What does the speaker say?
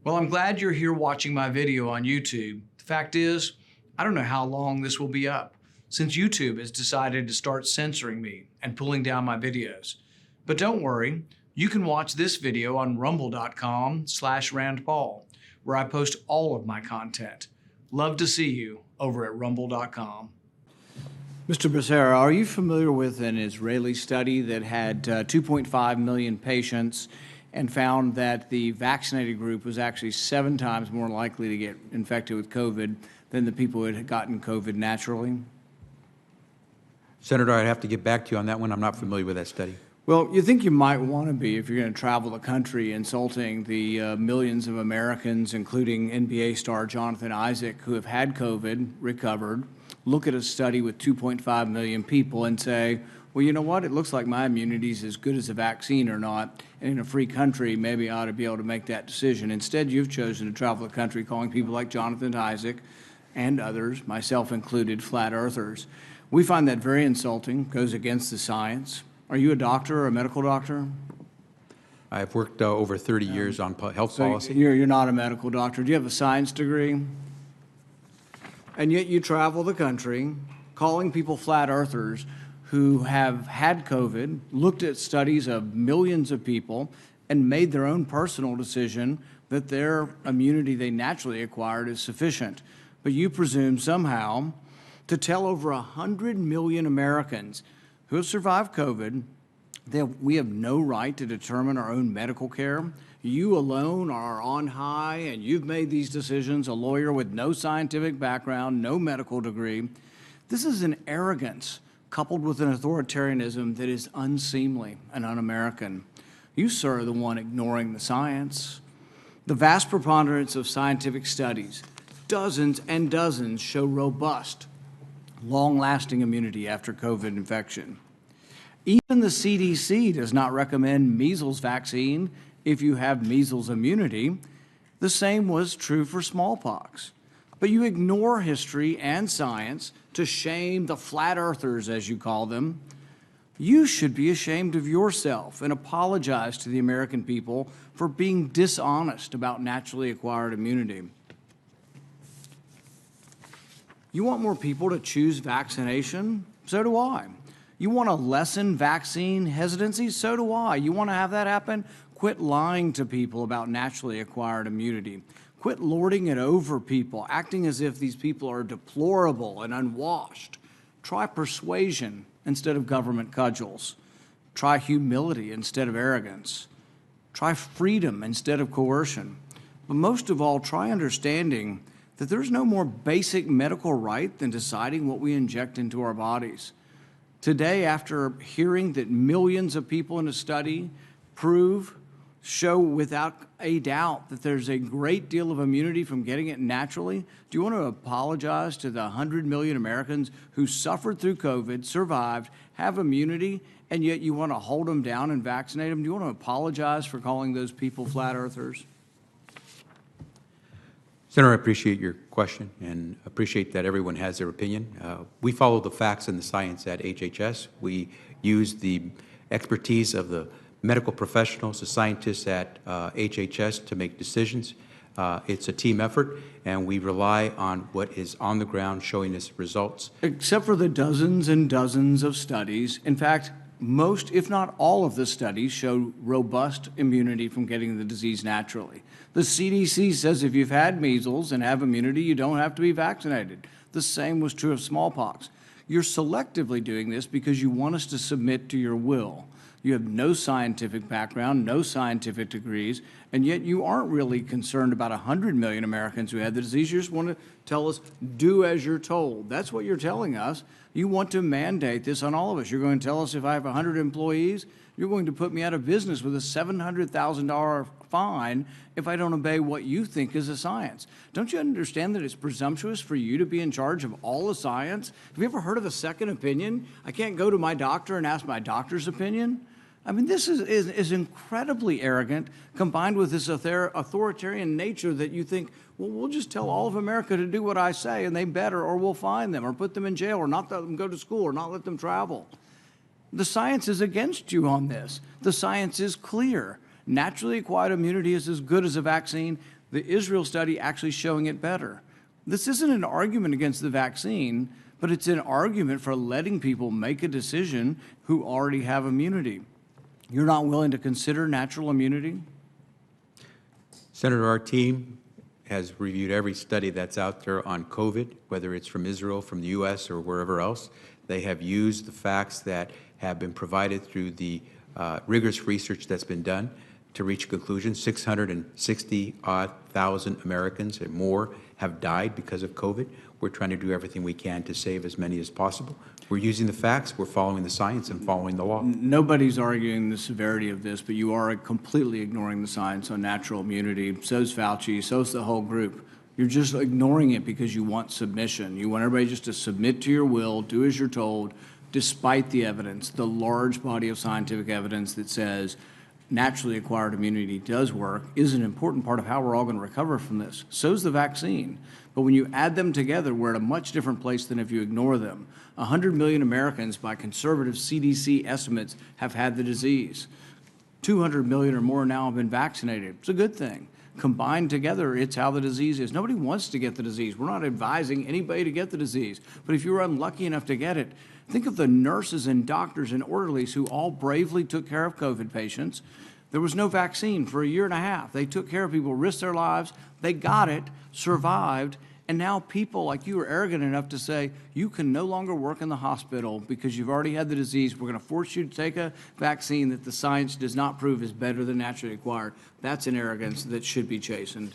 Well, I'm glad you're here watching my video on YouTube. The fact is, I don't know how long this will be up, since YouTube has decided to start censoring me and pulling down my videos. But don't worry, you can watch this video on rumble.com/randpaul, where I post all of my content. Love to see you over at rumble.com. Mr. Becerra, are you familiar with an Israeli study that had 2.5 million patients and found that the vaccinated group was actually 7 times more likely to get infected with COVID than the people who had gotten COVID naturally? Senator, I'd have to get back to you on that one. I'm not familiar with that study. Well, you think you might want to be if you're going to travel the country insulting the millions of Americans, including NBA star Jonathan Isaac, who have had COVID, recovered, look at a study with 2.5 million people and say, well, you know what? It looks like my immunity is as good as a vaccine or not. And in a free country, maybe I ought to be able to make that decision. Instead, you've chosen to travel the country calling people like Jonathan Isaac and others, myself included, flat earthers. We find that very insulting, goes against the science. Are you a doctor or a medical doctor? I've worked over 30 years on health policy. You're not a medical doctor. Do you have a science degree? And yet you travel the country calling people flat earthers who have had COVID, looked at studies of millions of people, and made their own personal decision that their immunity they naturally acquired is sufficient. But you presume somehow to tell over 100 million Americans who have survived COVID that we have no right to determine our own medical care. You alone are on high, and you've made these decisions, a lawyer with no scientific background, no medical degree. This is an arrogance coupled with an authoritarianism that is unseemly and un-American. You, sir, are the one ignoring the science. The vast preponderance of scientific studies, dozens and dozens, show robust, long-lasting immunity after COVID infection. Even the CDC does not recommend measles vaccine if you have measles immunity. The same was true for smallpox. But you ignore history and science to shame the flat earthers, as you call them. You should be ashamed of yourself and apologize to the American people for being dishonest about naturally acquired immunity. You want more people to choose vaccination? So do I. You want to lessen vaccine hesitancy? So do I. You want to have that happen? Quit lying to people about naturally acquired immunity. Quit lording it over people, acting as if these people are deplorable and unwashed. Try persuasion instead of government cudgels. Try humility instead of arrogance. Try freedom instead of coercion. But most of all, try understanding that there's no more basic medical right than deciding what we inject into our bodies. Today, after hearing that millions of people in a study show without a doubt that there's a great deal of immunity from getting it naturally, do you want to apologize to the 100 million Americans who suffered through COVID, survived, have immunity, and yet you want to hold them down and vaccinate them? Do you want to apologize for calling those people flat earthers? Senator, I appreciate your question and appreciate that everyone has their opinion. We follow the facts and the science at HHS. We use the expertise of the medical professionals, the scientists at HHS to make decisions. It's a team effort, and we rely on what is on the ground showing us results. Except for the dozens and dozens of studies. In fact, most, if not all of the studies show robust immunity from getting the disease naturally. The CDC says if you've had measles and have immunity, you don't have to be vaccinated. The same was true of smallpox. You're selectively doing this because you want us to submit to your will. You have no scientific background, no scientific degrees, and yet you aren't really concerned about 100 million Americans who had the disease. You just want to tell us, do as you're told. That's what you're telling us. You want to mandate this on all of us. You're going to tell us if I have 100 employees, you're going to put me out of business with a $700,000 fine if I don't obey what you think is a science. Don't you understand that it's presumptuous for you to be in charge of all the science? Have you ever heard of a second opinion? I can't go to my doctor and ask my doctor's opinion. I mean, this is incredibly arrogant, combined with this authoritarian nature that you think, well, we'll just tell all of America to do what I say, and they better, or we'll fine them, or put them in jail, or not let them go to school, or not let them travel. The science is against you on this. The science is clear. Naturally acquired immunity is as good as a vaccine. The Israel study actually showing it better. This isn't an argument against the vaccine, but it's an argument for letting people make a decision who already have immunity. You're not willing to consider natural immunity? Senator, our team has reviewed every study that's out there on COVID, whether it's from Israel, from the U.S., or wherever else. They have used the facts that have been provided through the rigorous research that's been done to reach a conclusion. 660,000 Americans and more have died because of COVID. We're trying to do everything we can to save as many as possible. We're using the facts, we're following the science, and following the law. Nobody's arguing the severity of this, but you are completely ignoring the science on natural immunity. So's Fauci, so's the whole group. You're just ignoring it because you want submission. You want everybody just to submit to your will, do as you're told, despite the evidence, the large body of scientific evidence that says naturally acquired immunity does work, is an important part of how we're all going to recover from this. So's the vaccine. But when you add them together, we're at a much different place than if you ignore them. 100 million Americans, by conservative CDC estimates, have had the disease. 200 million or more now have been vaccinated. It's a good thing. Combined together, it's how the disease is. Nobody wants to get the disease. We're not advising anybody to get the disease. But if you were unlucky enough to get it, think of the nurses and doctors and orderlies who all bravely took care of COVID patients. There was no vaccine for a year and a half. They took care of people, risked their lives. They got it, survived, and now people like you are arrogant enough to say, you can no longer work in the hospital because you've already had the disease. We're going to force you to take a vaccine that the science does not prove is better than naturally acquired. That's an arrogance that should be chastened.